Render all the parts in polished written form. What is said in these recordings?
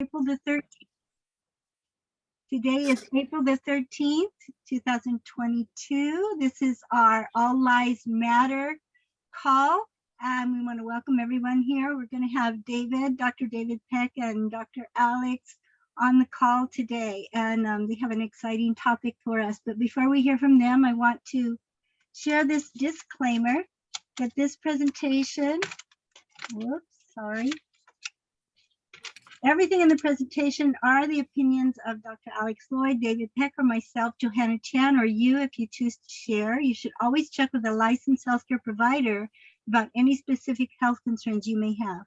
April the 13th. Today is April the 13th, 2022. This is our All Lives Matter call. And we want to welcome everyone here. We're going to have Dr. David Peck and Dr. Alex on the call today. And they have an exciting topic for us. But before we hear from them, I want to share this disclaimer that this presentation, everything in the presentation are the opinions of Dr. Alex Loyd, David Peck, or myself, Johanna Chan, or you if you choose to share. You should always check with a licensed healthcare provider about any specific health concerns you may have.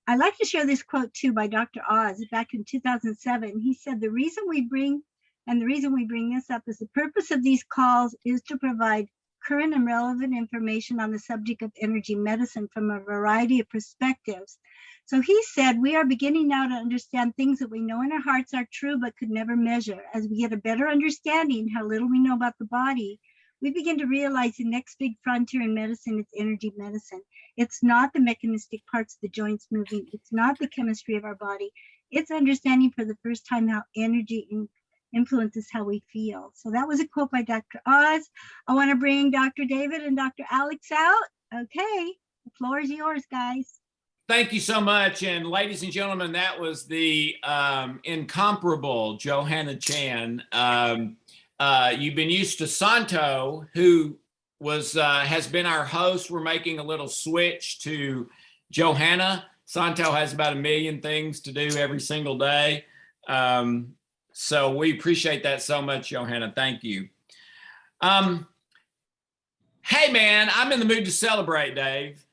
I like to share this quote too by Dr. Oz back in 2007. He said, the reason we bring this up is the purpose of these calls is to provide current and relevant information on the subject of energy medicine from a variety of perspectives. So he said, we are beginning now to understand things that we know in our hearts are true but could never measure. As we get a better understanding how little we know about the body, we begin to realize the next big frontier in medicine is energy medicine. It's not the mechanistic parts of the joints moving. It's not the chemistry of our body. It's understanding for the first time how energy influences how we feel. So that was a quote by Dr. Oz. I want to bring Dr. David and Dr. Alex out. Okay, the floor is yours, guys. Thank you so much. And ladies and gentlemen, that was the incomparable Johanna Chan. You've been used to Santo, who has been our host. We're making a little switch to Johanna. Santo has about 1 million things to do every single day. So we appreciate that so much, Johanna. Thank you. Hey, man, I'm in the mood to celebrate, Dave.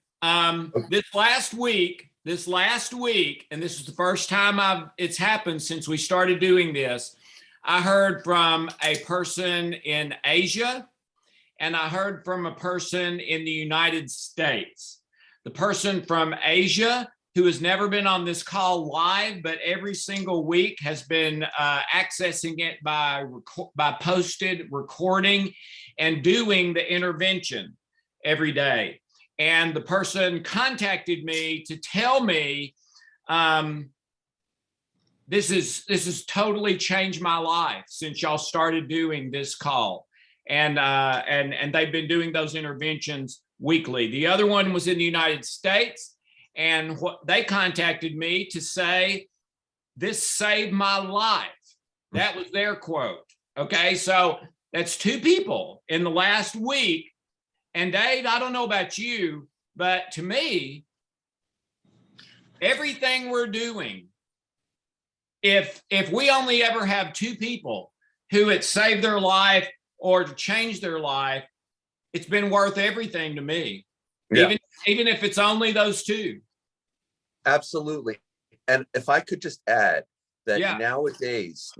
This last week, and this is the first time it's happened since we started doing this, I heard from a person in Asia, and I heard from a person in the United States. The person from Asia, who has never been on this call live, but every single week has been accessing it by posted recording and doing the intervention every day. And the person contacted me to tell me, this has totally changed my life since y'all started doing this call. And they've been doing those interventions weekly. The other one was in the United States. And they contacted me to say, this saved my life. That was their quote. Okay, so that's 2 people in the last week. And Dave, I don't know about you, but to me, everything we're doing, if we only ever have 2 people who it saved their life or to change their life, it's been worth everything to me. Yeah. Even if it's only those 2. Absolutely. And if I could just add that nowadays,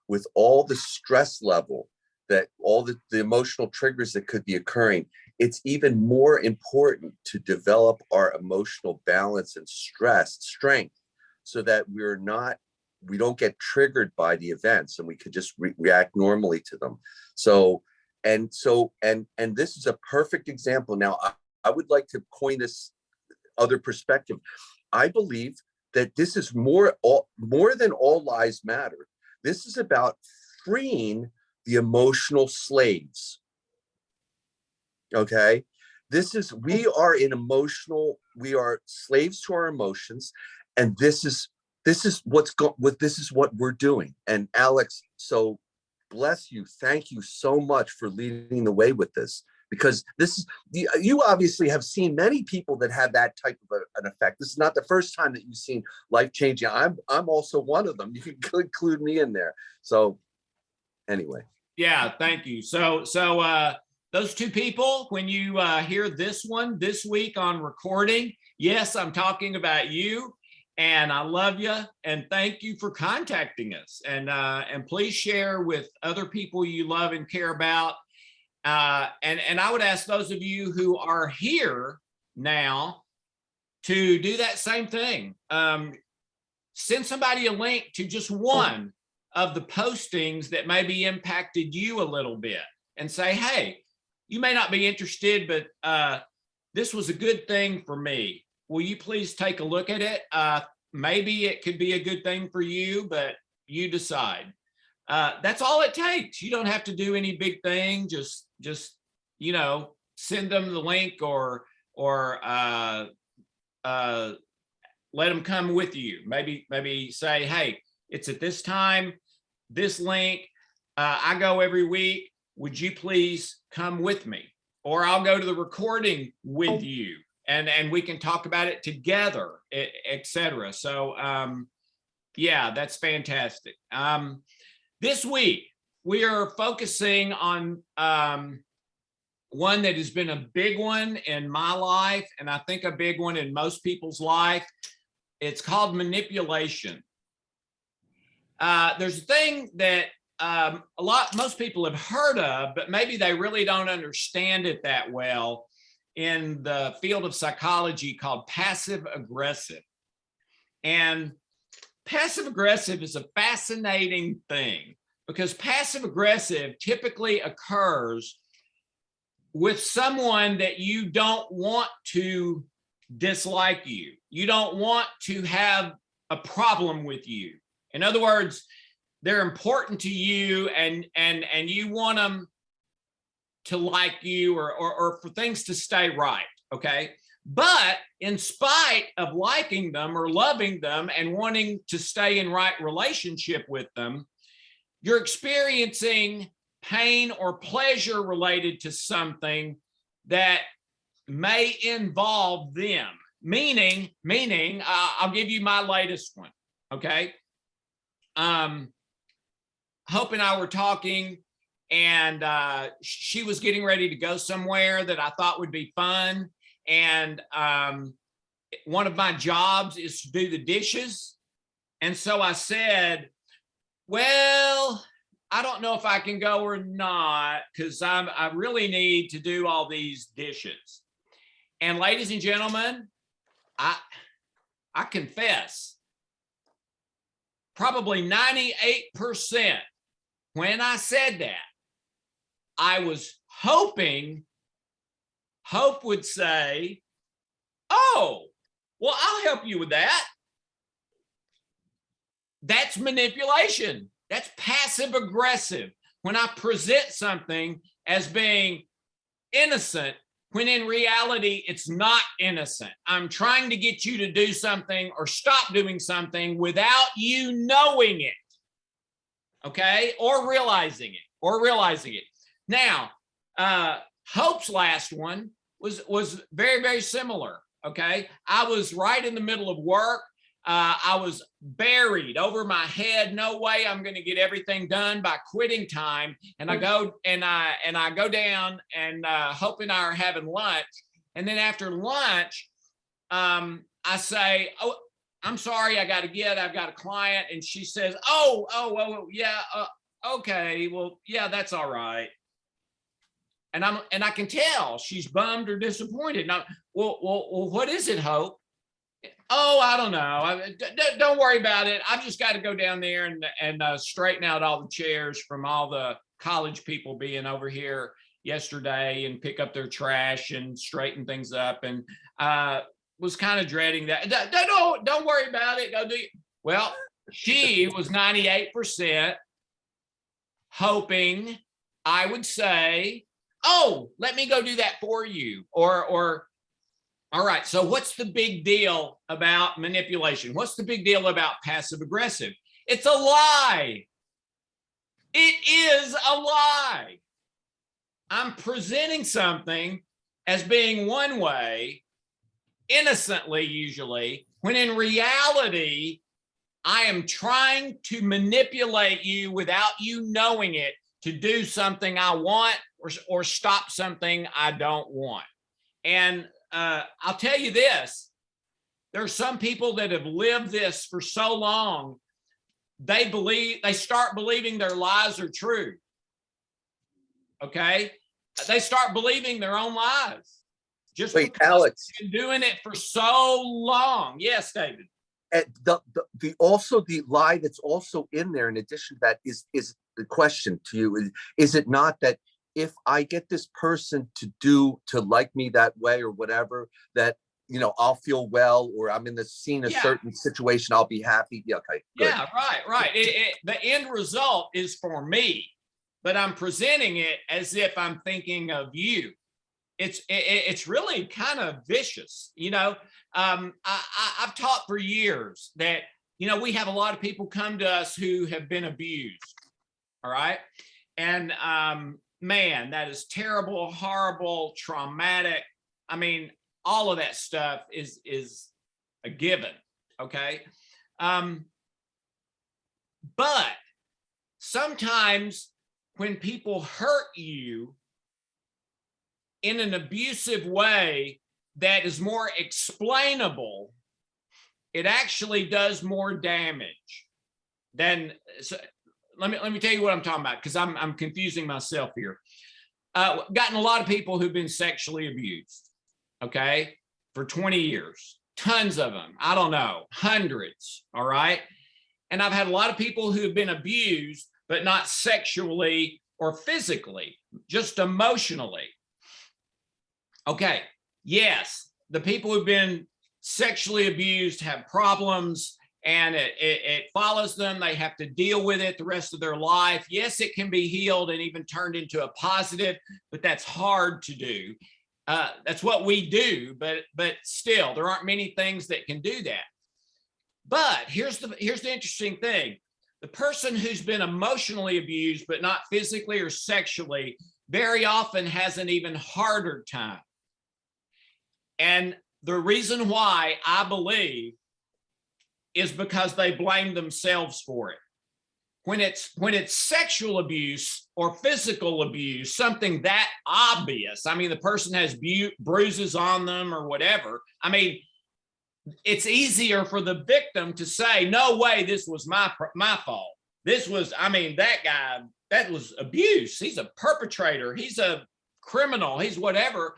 with all the stress level, that all the emotional triggers that could be occurring, it's even more important to develop our emotional balance and strength, so that we don't get triggered by the events and we could just react normally to them. And this is a perfect example. Now, I would like to coin this other perspective. I believe that this is more than all lives matter. This is about freeing the emotional slaves. Okay, we are slaves to our emotions, and this is what we're doing. And Alex, so bless you. Thank you so much for leading the way with this, because you obviously have seen many people that have that type of an effect. This is not the first time that you've seen life-changing. I'm also one of them. You can include me in there. So anyway. Yeah, thank you. So those 2 people, when you hear this one this week on recording, yes, I'm talking about you, and I love you, and thank you for contacting us. And please share with other people you love and care about. And I would ask those of you who are here now to do that same thing. Send somebody a link to just one of the postings that maybe impacted you a little bit, and say, hey, you may not be interested, but this was a good thing for me. will you please take a look at it? Maybe it could be a good thing for you, but you decide. That's all it takes. You don't have to do any big thing. Just you know, send them the link or let them come with you. Maybe say, hey, it's at this time, this link. I go every week. Would you please come with me? Or I'll go to the recording with you, and we can talk about it together, etc. So yeah, that's fantastic. This week we are focusing on one that has been a big one in my life, and I think a big one in most people's life. It's called manipulation. There's a thing that most people have heard of, but maybe they really don't understand it that well in the field of psychology, called passive aggressive. And passive aggressive is a fascinating thing, because passive aggressive typically occurs with someone that you don't want to dislike you. You don't want to have a problem with you. In other words, they're important to you, and you want them to like you, or for things to stay right, okay? But in spite of liking them or loving them and wanting to stay in right relationship with them, you're experiencing pain or pleasure related to something that may involve them. Meaning, I'll give you my latest one, okay? Hope and I were talking, and she was getting ready to go somewhere that I thought would be fun. And one of my jobs is to do the dishes. And so I said, well, I don't know if I can go or not, because I really need to do all these dishes. And ladies and gentlemen, I confess, probably 98% when I said that, I was hoping Hope would say, oh, well, I'll help you with that. That's manipulation. That's passive aggressive. When I present something as being innocent, when in reality, it's not innocent. I'm trying to get you to do something or stop doing something without you knowing it. Okay? Or realizing it. Now, Hope's last one was very, very similar. Okay? I was right in the middle of work. I was buried over my head. No way I'm going to get everything done by quitting time. And I go down, and Hope and I are having lunch. And then after lunch, I say, "Oh, I'm sorry, I've got a client." And she says, "Oh, yeah, okay, well, yeah, that's all right." And I can tell she's bummed or disappointed. Now, well, what is it, Hope? Oh, I don't know. Don't worry about it. I've just got to go down there and straighten out all the chairs from all the college people being over here yesterday, and pick up their trash and straighten things up. And was kind of dreading that. Don't worry about it. Go do it. Well, she was 98% hoping I would say, "Oh, let me go do that for you," or all right, so what's the big deal about manipulation? What's the big deal about passive aggressive? It's a lie. It is a lie. I'm presenting something as being one way, innocently usually, when in reality, I am trying to manipulate you without you knowing it to do something I want or stop something I don't want. And I'll tell you this, there are some people that have lived this for so long, they start believing their lies are true. Okay? They start believing their own lies. Just wait, Alex, they've been doing it for so long. Yes, David. And the lie that's also in there, in addition to that, is the question to you, is it not that if I get this person to like me that way or whatever, that I'll feel well, or I'm in the scene, a certain situation, I'll be happy. Yeah, okay, good. Yeah, right. The end result is for me, but I'm presenting it as if I'm thinking of you. It's really kind of vicious, I've taught for years that, we have a lot of people come to us who have been abused. All right. And man, that is terrible, horrible, traumatic. I mean, all of that stuff is a given. Okay. But sometimes when people hurt you in an abusive way that is more explainable, it actually does more damage than. So let me tell you what I'm talking about, because I'm confusing myself here. Gotten a lot of people who've been sexually abused, okay, for 20 years, tons of them. I don't know, hundreds. All right. And I've had a lot of people who've been abused, but not sexually or physically, just emotionally. Okay. Yes. The people who've been sexually abused have problems, and it follows them. They have to deal with it the rest of their life. Yes, it can be healed and even turned into a positive, but that's hard to do. That's what we do, but still, there aren't many things that can do that. But here's the interesting thing. The person who's been emotionally abused, but not physically or sexually, very often has an even harder time. And the reason why, I believe, is because they blame themselves for it. When it's sexual abuse or physical abuse, something that obvious, I mean, the person has bruises on them or whatever, I mean, it's easier for the victim to say, no way, this was my fault. This was, I mean, that guy, that was abuse. He's a perpetrator. He's a criminal. He's whatever.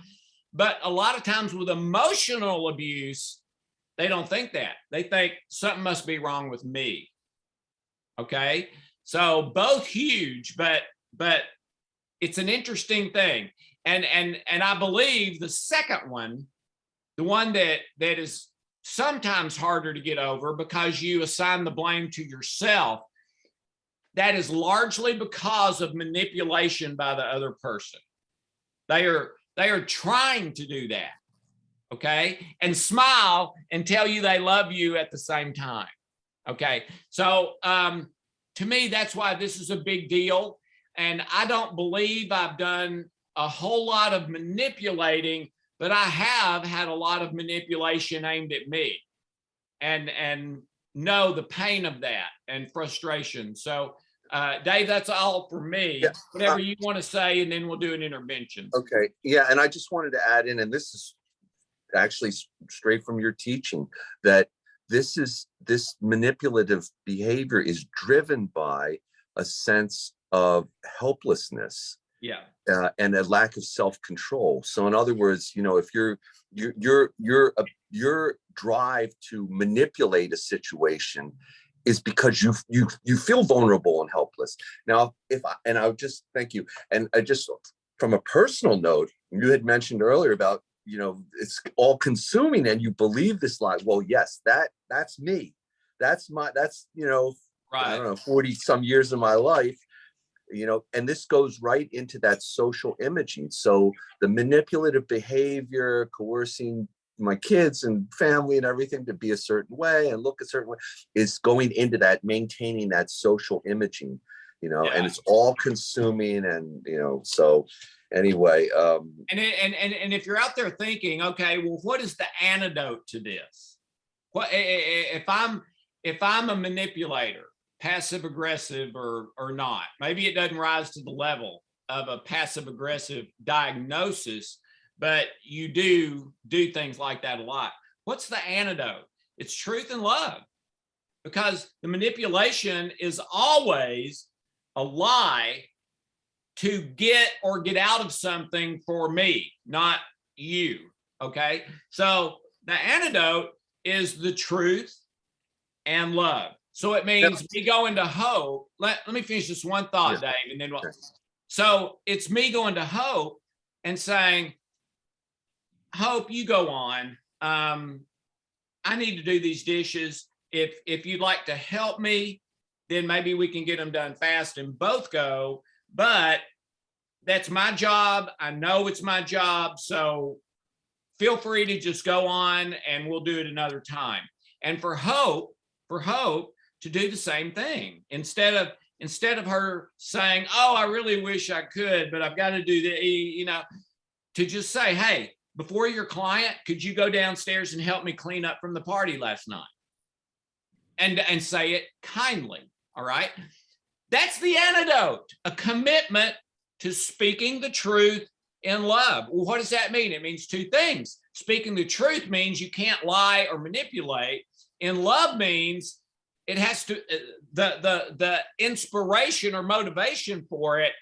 But a lot of times with emotional abuse, they don't think that. They think something must be wrong with me. Okay. So both huge, but it's an interesting thing. And I believe the second one, the one that is sometimes harder to get over because you assign the blame to yourself, that is largely because of manipulation by the other person. They are trying to do that. Okay. And smile and tell you they love you at the same time. Okay. So to me, that's why this is a big deal. And I don't believe I've done a whole lot of manipulating, but I have had a lot of manipulation aimed at me, and know the pain of that and frustration. So Dave, that's all for me. Yeah. Whatever you want to say, and then we'll do an intervention. Okay. Yeah. And I just wanted to add in, and this is actually straight from your teaching, that this manipulative behavior is driven by a sense of helplessness. Yeah. And a lack of self-control. So in other words, if your drive to manipulate a situation is because you feel vulnerable and helpless. Now, I would just thank you. And I just, from a personal note, you had mentioned earlier about, it's all consuming and you believe this lie. Well, yes, that's me. That's right. I don't know, 40 some years of my life, and this goes right into that social imaging. So the manipulative behavior, coercing my kids and family and everything to be a certain way and look a certain way, is going into that, maintaining that social imaging, and it's all consuming. And, so anyway. And if you're out there thinking, okay, well, what is the antidote to this? What if I'm a manipulator, passive aggressive or not? Maybe it doesn't rise to the level of a passive aggressive diagnosis, but you do things like that a lot. What's the antidote? It's truth and love, because the manipulation is always a lie to get out of something for me, not you. Okay. So the antidote is the truth and love. So it means me going to hope. Let me finish this one thought, Dave, and then so it's me going to hope and saying, Hope, you go on. I need to do these dishes. If you'd like to help me, then maybe we can get them done fast and both go. But that's my job. I know it's my job. So feel free to just go on and we'll do it another time. And for Hope to do the same thing. Instead of her saying, oh, I really wish I could, but I've got to do the, to just say, hey, before your client, could you go downstairs and help me clean up from the party last night? And say it kindly, all right? That's the antidote, a commitment to speaking the truth in love. Well, what does that mean? It means two things. Speaking the truth means you can't lie or manipulate. In love means it has to, the inspiration or motivation for it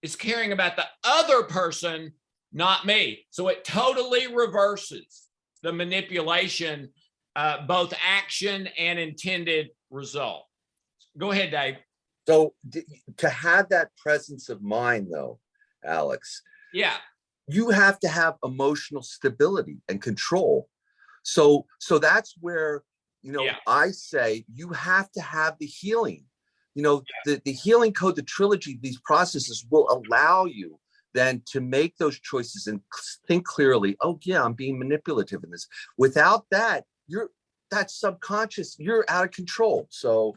is caring about the other person, not me. So it totally reverses the manipulation, both action and intended result. Go ahead, Dave. So to have that presence of mind, though, Alex, yeah, you have to have emotional stability and control. So that's where, I say you have to have the healing. The healing code, the trilogy, these processes will allow you then to make those choices and think clearly. Oh yeah, I'm being manipulative in this. Without that, that's subconscious. You're out of control. So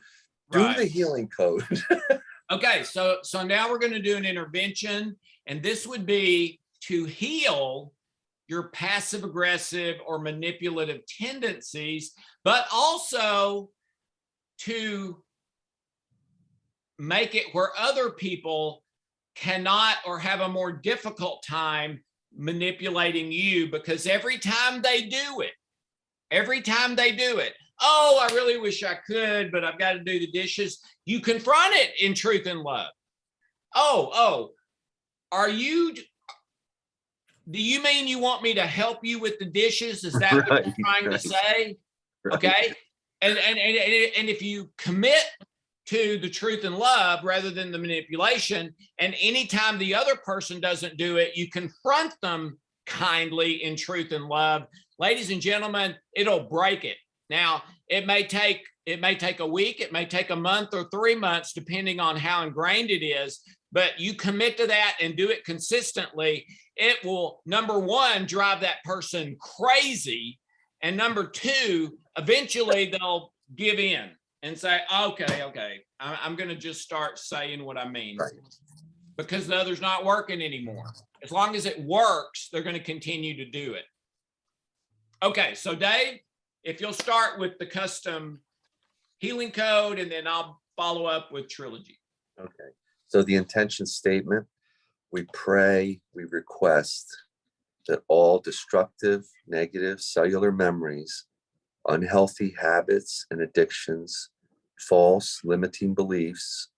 do the healing code. Okay, so now we're going to do an intervention, and this would be to heal your passive aggressive or manipulative tendencies, but also to make it where other people cannot or have a more difficult time manipulating you, because every time they do it, oh, I really wish I could, but I've got to do the dishes. You confront it in truth and love. Oh, do you mean you want me to help you with the dishes? Is that what you're trying to say? Right. Okay. And if you commit to the truth and love rather than the manipulation, and anytime the other person doesn't do it, you confront them kindly in truth and love. Ladies and gentlemen, it'll break it. Now, it may take a week, it may take a month or 3 months, depending on how ingrained it is, but you commit to that and do it consistently. It will, number one, drive that person crazy. And number two, eventually they'll give in and say, okay, I'm going to just start saying what I mean, because the other's not working anymore. As long as it works, they're going to continue to do it. Okay, so Dave, if you'll start with the custom healing code, and then I'll follow up with Trilogy. Okay, so the intention statement, we pray, we request that all destructive, negative cellular memories, unhealthy habits and addictions, false limiting beliefs,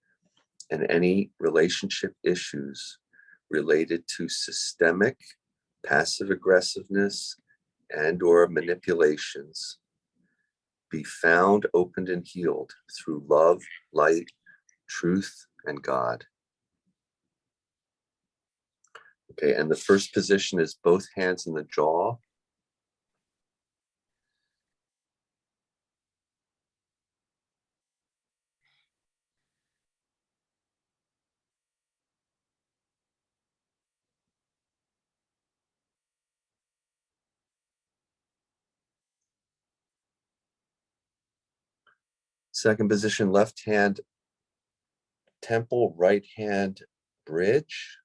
and any relationship issues related to systemic passive aggressiveness and or manipulations be found, opened, and healed through love, light, truth, and God. Okay, and the first position is both hands in the jaw. Second position, left hand temple, right hand bridge.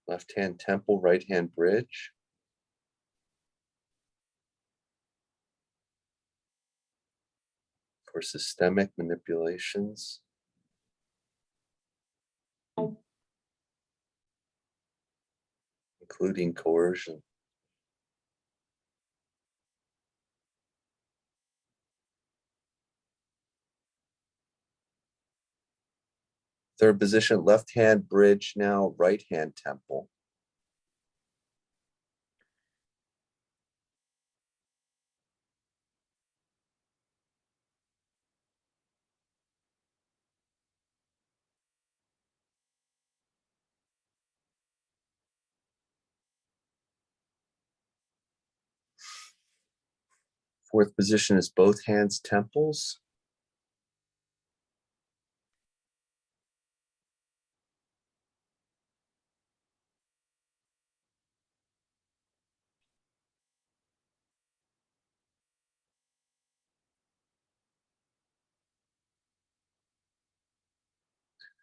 Left hand temple, right hand bridge. For systemic manipulations. Including coercion. Third position, left hand bridge now, right hand temple. Fourth position is both hands temples.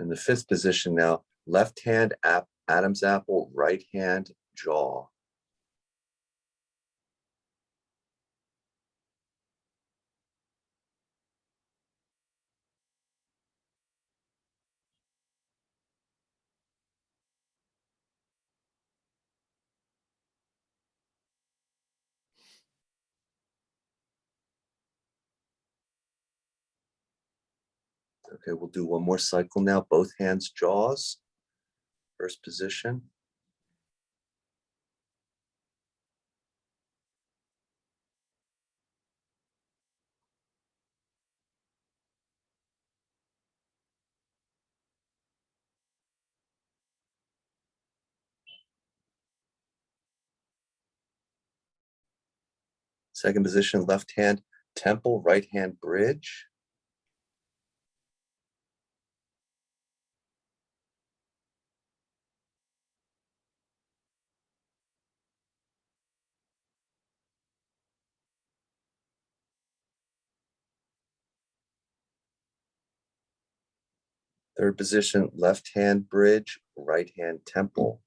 In the fifth position now, left hand Adam's apple, right hand jaw. Okay, we'll do one more cycle now. Both hands jaws. First position. Second position, left hand temple, right hand bridge. Third position, left hand bridge, right hand temple.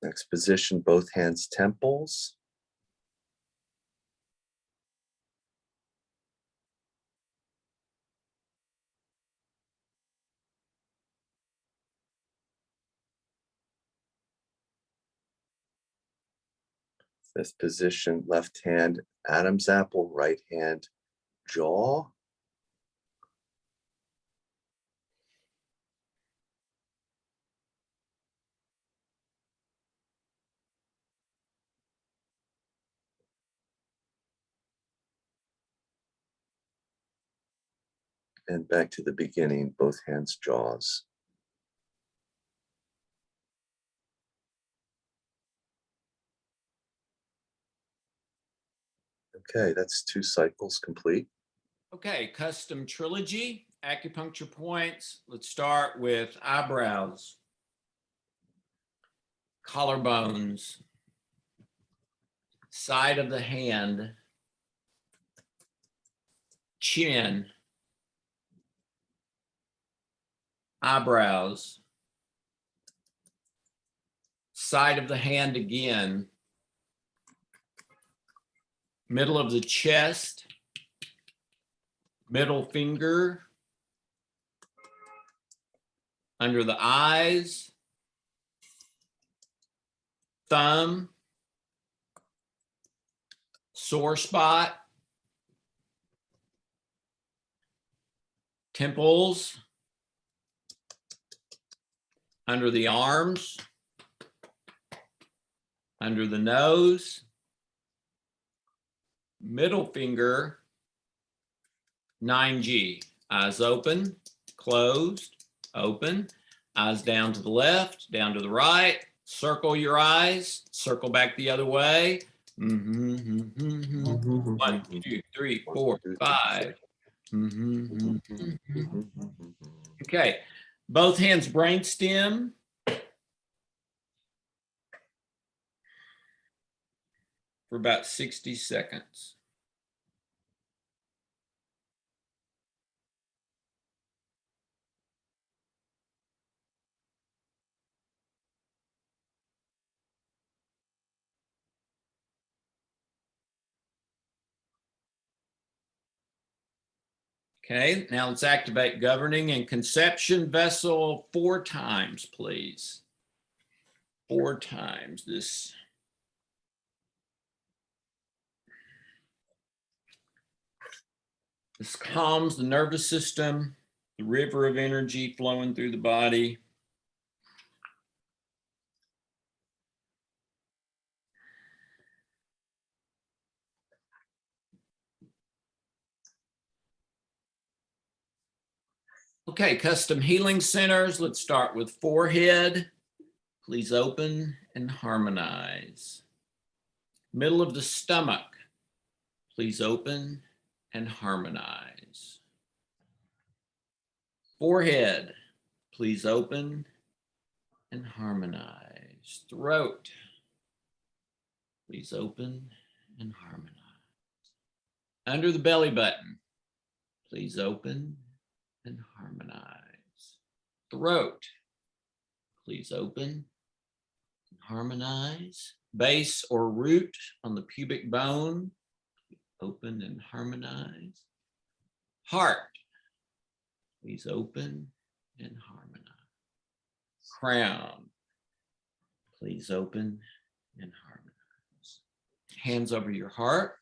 Next position, both hands temples. Fifth position, left hand Adam's apple, right hand jaw. And back to the beginning, both hands jaws. Okay, that's 2 cycles complete. Okay, custom trilogy, acupuncture points. Let's start with eyebrows, collarbones, side of the hand, chin, eyebrows, side of the hand again, middle of the chest, middle finger, under the eyes, thumb, sore spot, temples, under the arms, under the nose, middle finger, 9G. Eyes open, closed, open. Eyes down to the left, down to the right. Circle your eyes. Circle back the other way. 1, 2, 3, 4, 5. Okay. Both hands brainstem. For about 60 seconds. Okay, now let's activate governing and conception vessel 4 times, please. 4 times. This calms the nervous system, the river of energy flowing through the body. Okay, custom healing centers. Let's start with forehead. Please open and harmonize. Middle of the stomach. Please open and harmonize. Forehead. Please open and harmonize. Throat. Please open and harmonize. Under the belly button. Please open and harmonize. Throat. Please open and harmonize. Base or root on the pubic bone. Open and harmonize. Heart. Please open and harmonize. Crown. Please open and harmonize. Hands over your heart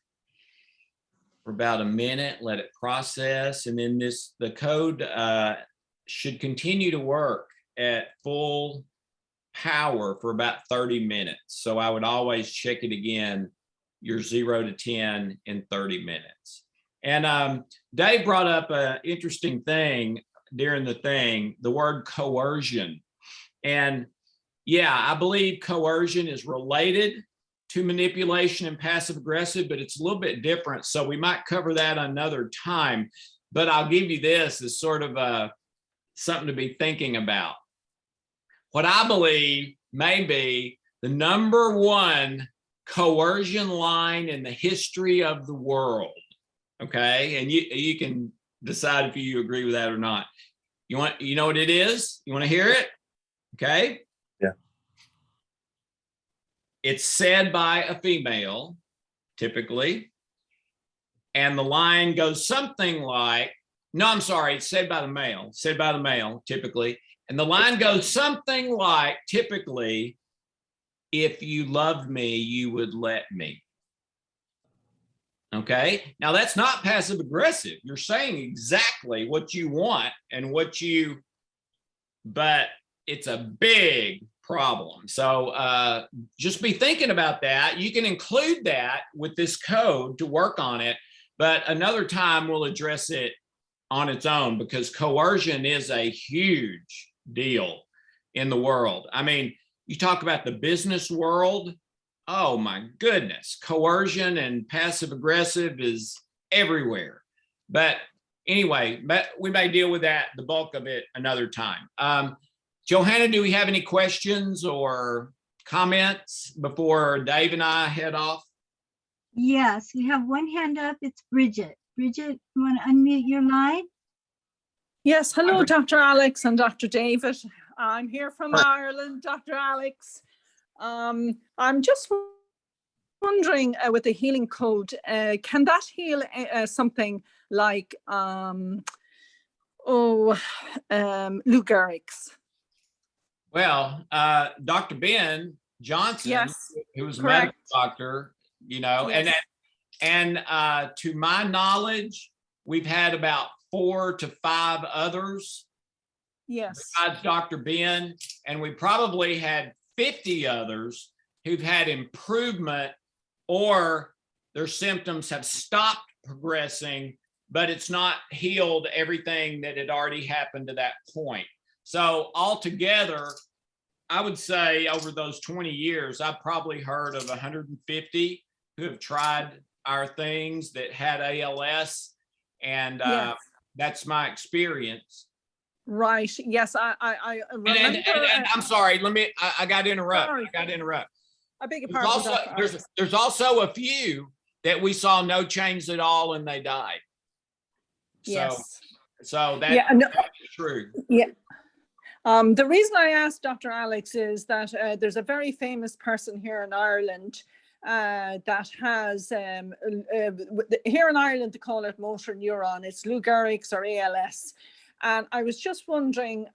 for about a minute, let it process. And then the code should continue to work at full power for about 30 minutes. So I would always check it again, your 0 to 10 in 30 minutes. And Dave brought up an interesting thing during the word coercion. And yeah, I believe coercion is related to manipulation and passive aggressive, but it's a little bit different. So we might cover that another time, but I'll give you this as sort of something to be thinking about. What I believe may be the #1 coercion line in the history of the world. Okay, and you can decide if you agree with that or not. You know what it is? You want to hear it? Okay. Yeah. It's said by a female, typically, and the line goes something like, no, I'm sorry, it's said by the male, typically, and the line goes something like, typically, if you loved me, you would let me. Okay, now that's not passive aggressive. You're saying exactly what you want and but it's a big problem. So just be thinking about that. You can include that with this code to work on it, but another time we'll address it on its own, because coercion is a huge deal in the world. I mean, you talk about the business world. Oh my goodness, coercion and passive aggressive is everywhere. But anyway, we may deal with that, the bulk of it, another time. Johanna, do we have any questions or comments before Dave and I head off? Yes, we have one hand up. It's Bridget. Bridget, you want to unmute your line? Yes, hello, Dr. Alex and Dr. David. I'm here from Ireland, Dr. Alex. I'm just wondering with the healing code, can that heal something like Lou Gehrig's? Well, Dr. Ben Johnson, yes, who was a correct. medical doctor, yes. and to my knowledge, we've had about 4 to 5 others. Yes. Besides Dr. Ben, and we probably had 50 others who've had improvement, or their symptoms have stopped progressing, but it's not healed everything that had already happened to that point. So altogether, I would say over those 20 years, I've probably heard of 150 who have tried our things that had ALS, and yes. That's my experience. Right. Yes, I remember. And I'm sorry. I got to interrupt. Sorry. I beg your pardon. There's also a few that we saw no change at all and they died. Yes. So that's true. Yeah. The reason I asked Dr. Alex is that there's a very famous person here in Ireland that has, here in Ireland, they call it motor neuron. It's Lou Gehrig's or ALS. And I was just wondering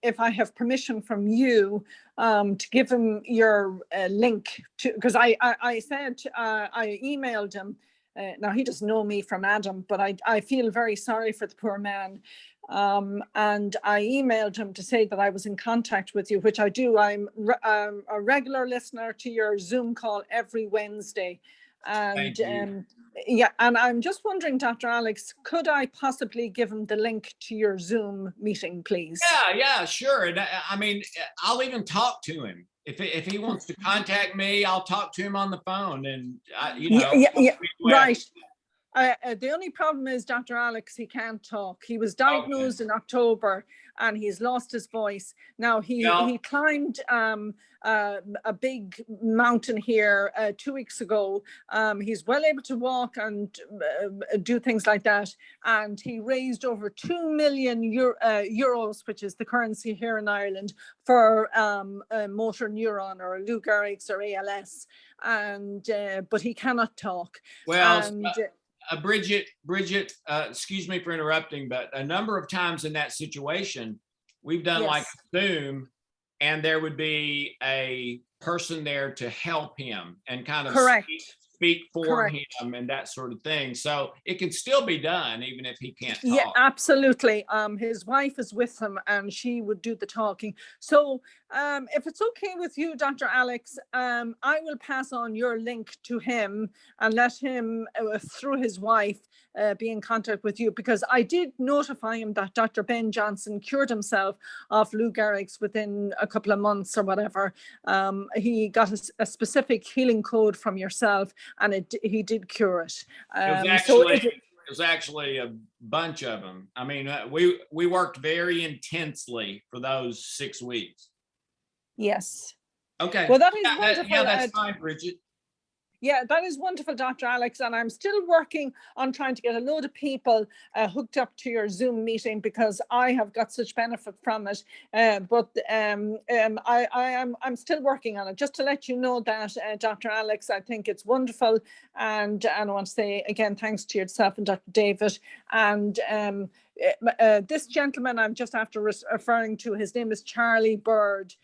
if I have permission from you to give him your link to, because I said, I emailed him. Now he doesn't know me from Adam, but I feel very sorry for the poor man. And I emailed him to say that I was in contact with you, which I do. I'm a regular listener to your Zoom call every Wednesday. And Yeah, and I'm just wondering, Dr. Alex, could I possibly give him the link to your Zoom meeting, please? Yeah, sure. And I mean, I'll even talk to him. If he wants to contact me, I'll talk to him on the phone, and Yeah, right. The only problem is, Dr. Alex, he can't talk. He was diagnosed in October and he's lost his voice. Now, he climbed a big mountain here 2 weeks ago. He's well able to walk and do things like that. And he raised over 2 million euros, which is the currency here in Ireland, for motor neuron or Lou Gehrig's or ALS. And but he cannot talk. Well, and, Bridget, excuse me for interrupting, but a number of times in that situation, we've done like a Zoom, and there would be a person there to help him and kind of speak for him and that sort of thing. So it can still be done even if he can't talk. Yeah, absolutely. His wife is with him and she would do the talking. So if it's okay with you, Dr. Alex, I will pass on your link to him and let him, through his wife, be in contact with you, because I did notify him that Dr. Ben Johnson cured himself of Lou Gehrig's within a couple of months or whatever. He got a specific healing code from yourself, and he did cure it. It was actually a bunch of them. I mean, we worked very intensely for those 6 weeks. Yes. Okay. Well, that is wonderful. Yeah, that's fine, Bridget. Yeah, that is wonderful, Dr. Alex. And I'm still working on trying to get a load of people hooked up to your Zoom meeting, because I have got such benefit from it. I'm still working on it. Just to let you know that, Dr. Alex, I think it's wonderful. And I want to say again, thanks to yourself and Dr. David. And this gentleman I'm just after referring to, his name is Charlie Bird.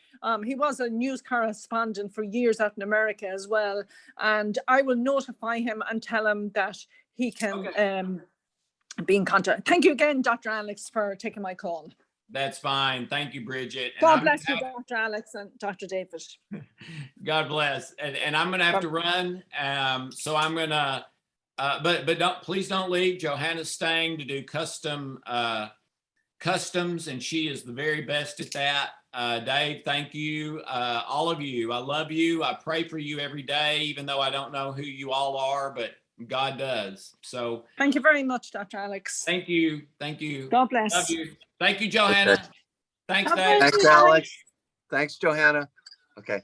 He was a news correspondent for years out in America as well. And I will notify him and tell him that he can be in contact. Thank you again, Dr. Alex, for taking my call. That's fine. Thank you, Bridget. God bless you, Dr. Alex and Dr. David. God bless. And I'm going to have to run. So I'm going to, but please don't leave. Johanna's staying to do customs, and she is the very best at that. Dave, thank you. All of you. I love you. I pray for you every day, even though I don't know who you all are, but God does. So thank you very much, Dr. Alex. Thank you. Thank you. God bless. Love you. Thank you, Johanna. Okay. Thanks, Dave. Thanks, Alex. Thanks, Johanna. Okay.